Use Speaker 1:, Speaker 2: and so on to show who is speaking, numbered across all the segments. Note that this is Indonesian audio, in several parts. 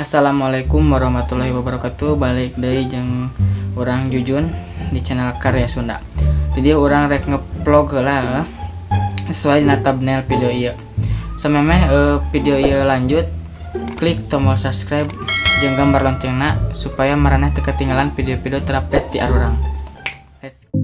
Speaker 1: Assalamualaikum warahmatullahi wabarakatuh. Balik deui jeung urang Jujun di channel Karya Sunda. Jadi urang rek ngevlog heula sesuai dina thumbnail video ieu. Samemeh video ieu lanjut, klik tombol subscribe jeung gambar loncengna supaya maraneh teu ketinggalan video-video terupdate di arurang. Let's go.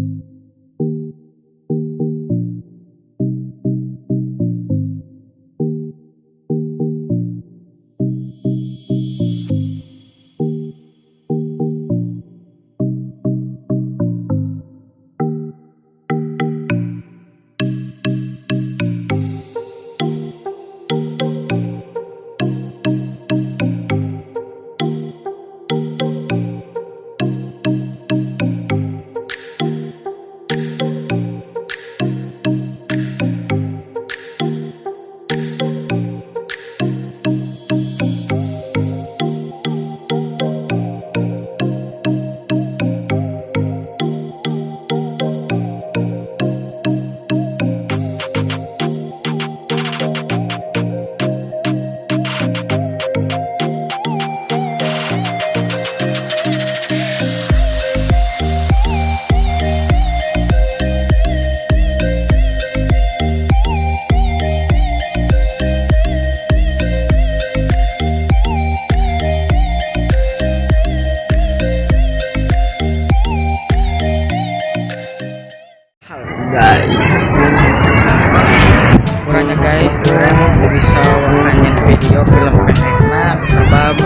Speaker 1: Guys, urang teu bisa nganyen video film pendekna sabab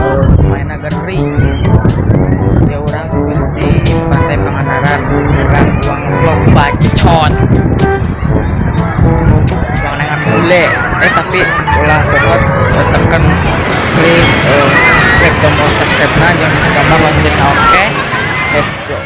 Speaker 1: main geri. Ya urang berhenti di Pantai Pangandaran, urang uang vlog bacot. Jangan dengan bule, tapi ulah pokok tekan klik subscribe, tombol subscribe-na jeung gambar loncengna. Oke, let's go.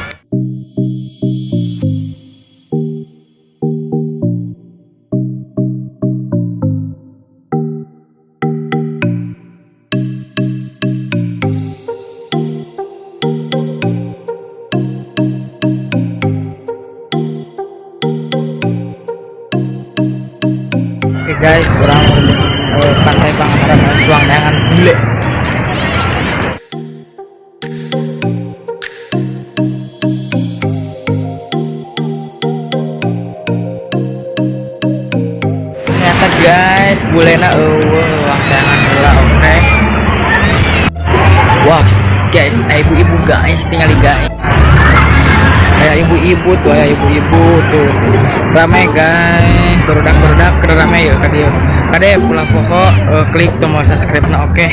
Speaker 1: Guys, orang Pantai Pangandaran Suangangan bule. Ternyata guys, bulena Suangangan heula. Oke. Wah, guys, ibu-ibu guys, tinggal guys. Kayak ibu-ibu tuh, ramai guys, berudak ramai yuk kade pulang pokok klik tombol subscribe na. Oke.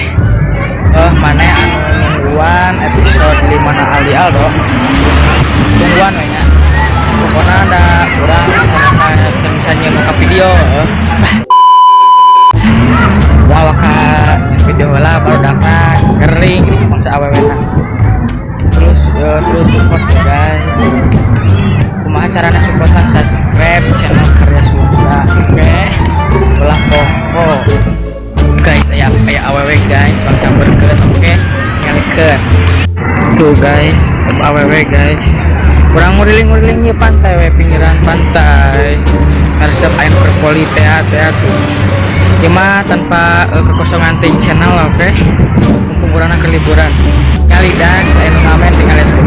Speaker 1: Mana anu mingguan episode 5 na Aldi Aldo tungguan we nya pokoknya ada kurang bisa nyemuka video wawaka video lah barudakna kering mangsa awewena terus support ya guys. Kumaha carana supportan? Subscribe channel Karya Sunda. Oke, belah pokok guys, aya awewe guys bangsa berkeut. Oke, ngalikeun tuh guys awewe guys, kurang nguriling ya pantai we, pinggiran pantai resep air berpoli teh tuh cuma tanpa kekosongan ting channel. Oke, mumpung urang ke liburan kali dan saya ngamen tinggal itu.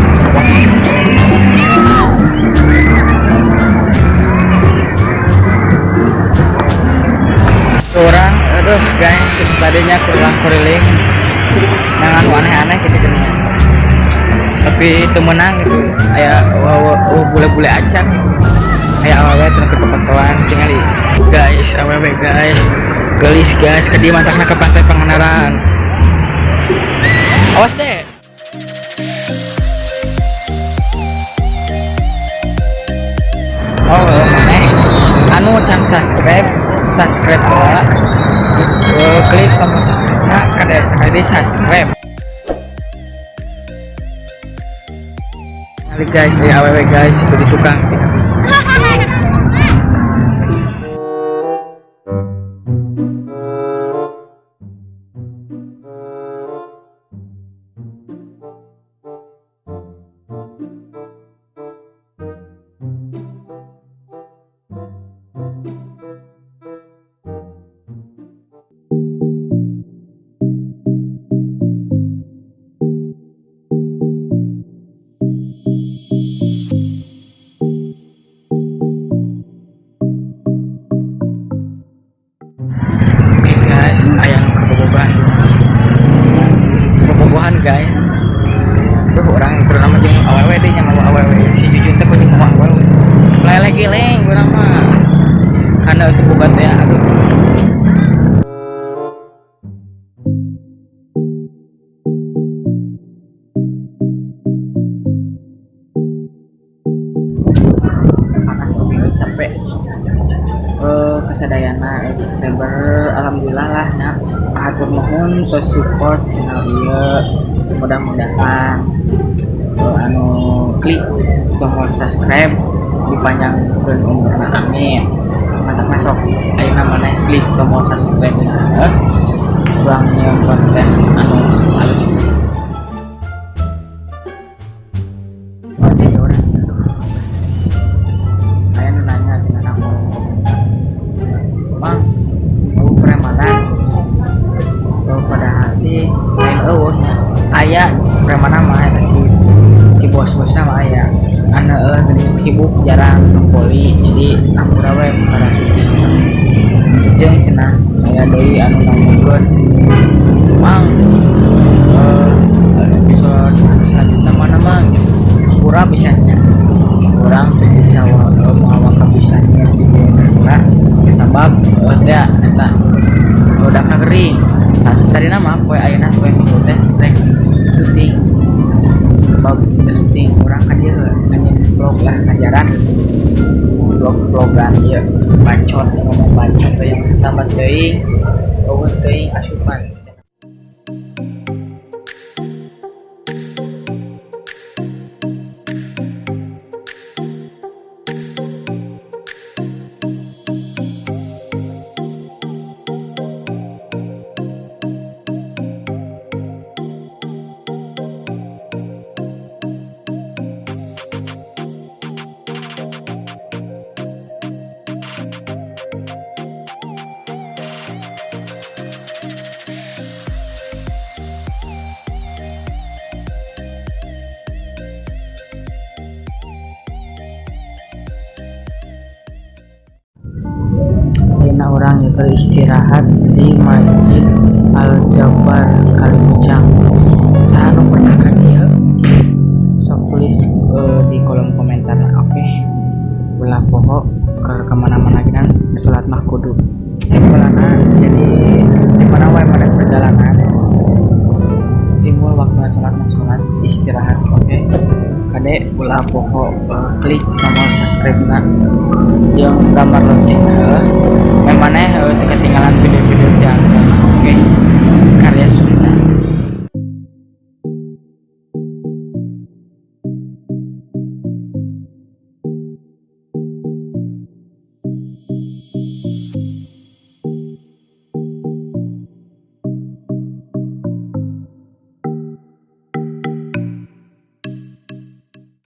Speaker 1: Orang guys tadinya kurang kuriling jangan aneh-aneh gitu kan, tapi itu menang gitu kayak bule-bule acan kayak awewe terus kepatuan tinggal guys awewe guys gelis guys ke dia mantapnya ke Pantai Pangandaran. Awas deh. Maneh anu can subscribe ya. Klik tombol subscribe nah kada sekali subscribe. Kali guys awewe guys itu di tukang. untuk buka teh aduh. Panas oke capek kesadayana subscriber alhamdulillah lah nya atur nuhun terus support channel ieu mudah-mudahan anu klik tombol subscribe dipanjangkeun umurna amin mantap masuk ayeuna maneh klik tombol subscribe na kurang nyeun konten anu halus oke orang ayeuna nanya cenah aku Bang mau premanan padahal sih main aya premana mah si bos-bosna mah aya anu tadi sibuk jarang poli jadi ampura we para syuting jeung cenah aya deui anu ngomongkeun Mang episode selanjutnya mana Mang ampura bisanya kurang teu bisa moal kabisanya di ampura sabab da eta udah kering tadi nama poe ayeuna poe minggu teh rek syuting sebab syuting kurang ka dieu anjeun vlog lah ngajaran vlog-vlogan ieu bacot ngomong bacot yang tambah teuing eueuh teuing asupan Ayeuna urang beristirahat di Masjid Al-Jabar Kalipucang. Saha nu pernah ka dieu? Sok tulis di kolom komentar. Oke. Ulah poho ke kemana-mana geunan salat mah kudu. Sekolahna jadi di mana wae mana perjalanan. Timbul waktu salat istirahat. Oke. Kade ulah poho klik tombol subscribe-na jeung gambar